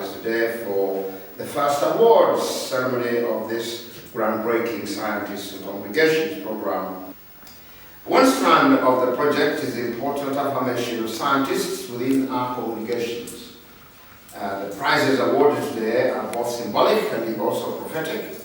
rise today for the first awards ceremony of this groundbreaking Scientists and Congregations program. One strand of the project is the important affirmation of scientists within our congregations. The prizes awarded today are both symbolic and also prophetic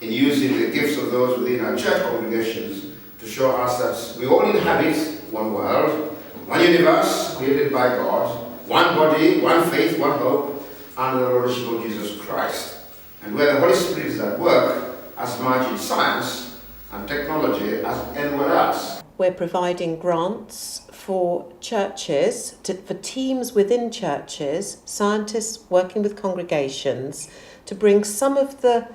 in using the gifts of those within our church congregations to show us that we all inhabit one world, one universe created by God, one body, one faith, one hope, under the lordship of Jesus Christ, and where the Holy Spirit is at work as much in science and technology as anywhere else. We're providing grants for churches, for teams within churches, scientists working with congregations, to bring some of the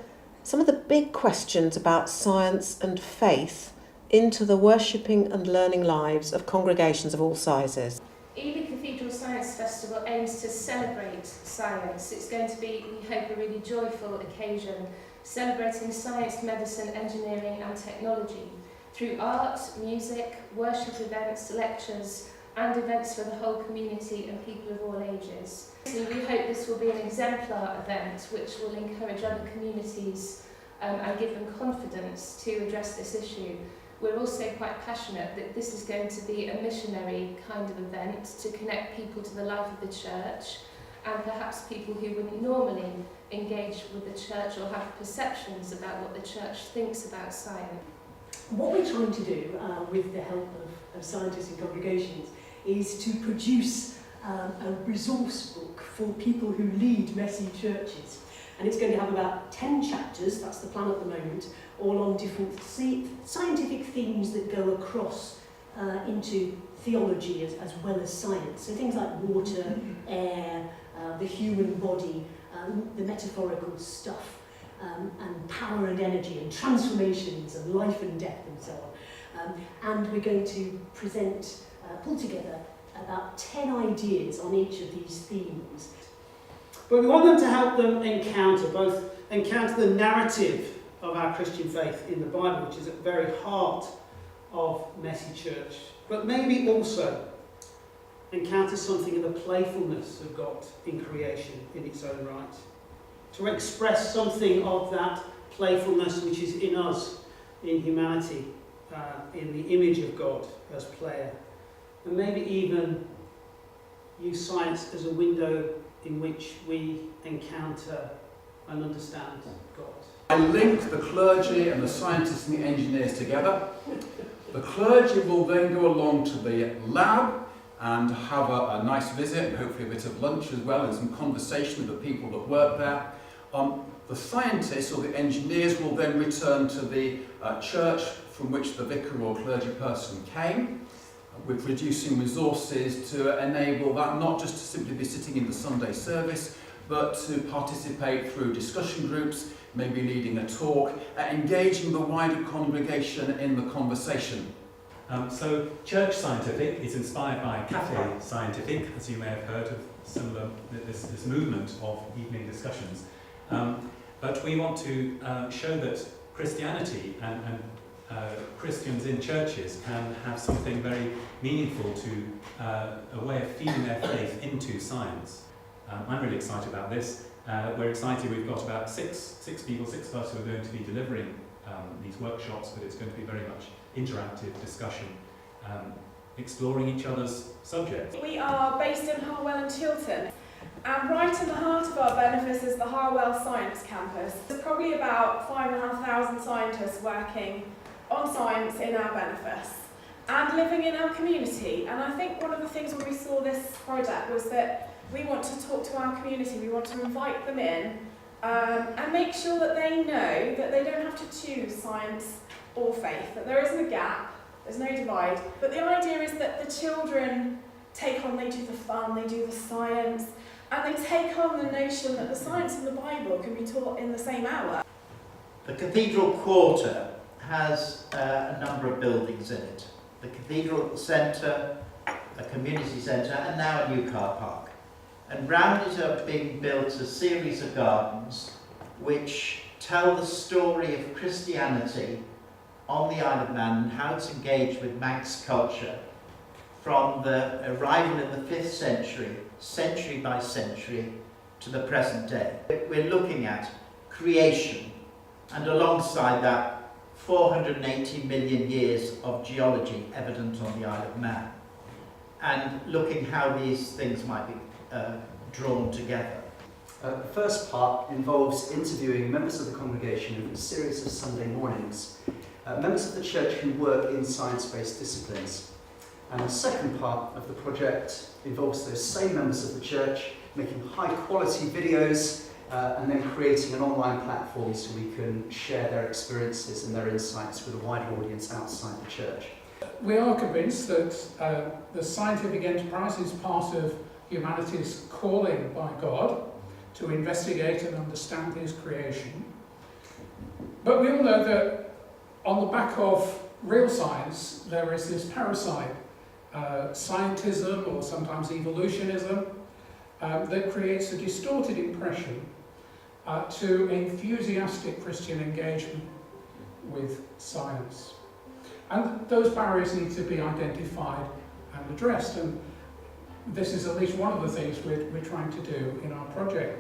big questions about science and faith into the worshipping and learning lives of congregations of all sizes. Ely Cathedral Science Festival aims to celebrate science. It's going to be, we hope, a really joyful occasion, celebrating science, medicine, engineering and technology through art, music, worship events, lectures and events for the whole community and people of all ages. So we hope this will be an exemplar event which will encourage other communities and give them confidence to address this issue. We're also quite passionate that this is going to be a missionary kind of event to connect people to the life of the church, and perhaps people who wouldn't normally engage with the church or have perceptions about what the church thinks about science. What we're trying to do with the help of scientists and congregations is to produce a resource book for people who lead messy churches. And it's going to have about 10 chapters, that's the plan at the moment, all on different scientific themes that go across into theology as well as science. So things like water, air, the human body, the metaphorical stuff, and power and energy and transformations and life and death and so on. And we're going to present, pull together about 10 ideas on each of these themes. But we want them to help them encounter the narrative of our Christian faith in the Bible, which is at the very heart of messy church, but maybe also encounter something of the playfulness of God in creation in its own right. To express something of that playfulness which is in us, in humanity, in the image of God as player. And maybe even use science as a window in which we encounter and understand God. I link the clergy and the scientists and the engineers together. The clergy will then go along to the lab and have a nice visit and hopefully a bit of lunch as well and some conversation with the people that work there. The scientists or the engineers will then return to the church from which the vicar or clergy person came, with producing resources to enable that not just to simply be sitting in the Sunday service, but to participate through discussion groups, maybe leading a talk, engaging the wider congregation in the conversation. So Church Scientific is inspired by CofE Scientific, as you may have heard of this movement of evening discussions. But we want to show that Christianity and Christians in churches can have something very meaningful to a way of feeding their faith into science. I'm really excited about this. We're excited, we've got about six of us who are going to be delivering these workshops, but it's going to be very much interactive discussion, exploring each other's subjects. We are based in Harwell and Chiltern, and right in the heart of our benefice is the Harwell Science Campus. There's probably about 5,500 scientists working on science in our benefice and living in our community. And I think one of the things when we saw this project was that we want to talk to our community, we want to invite them in and make sure that they know that they don't have to choose science or faith, that there isn't a gap, there's no divide. But the idea is that the children take on, they do the fun, they do the science, and they take on the notion that the science and the Bible can be taught in the same hour. The Cathedral Quarter has a number of buildings in it. The Cathedral at the centre, a community centre, and now a new car park. And round it are being built a series of gardens which tell the story of Christianity on the Isle of Man and how it's engaged with Manx culture from the arrival in the 5th century, century by century, to the present day. We're looking at creation, and alongside that 480 million years of geology evident on the Isle of Man, and looking how these things might be drawn together. The first part involves interviewing members of the congregation over a series of Sunday mornings, members of the church who work in science-based disciplines. And the second part of the project involves those same members of the church making high-quality videos and then creating an online platform so we can share their experiences and their insights with a wider audience outside the church. We are convinced that the scientific enterprise is part of humanity's calling by God to investigate and understand his creation. But we all know that on the back of real science there is this parasite, scientism or sometimes evolutionism, that creates a distorted impression to enthusiastic Christian engagement with science. And those barriers need to be identified and addressed, and this is at least one of the things we're trying to do in our project.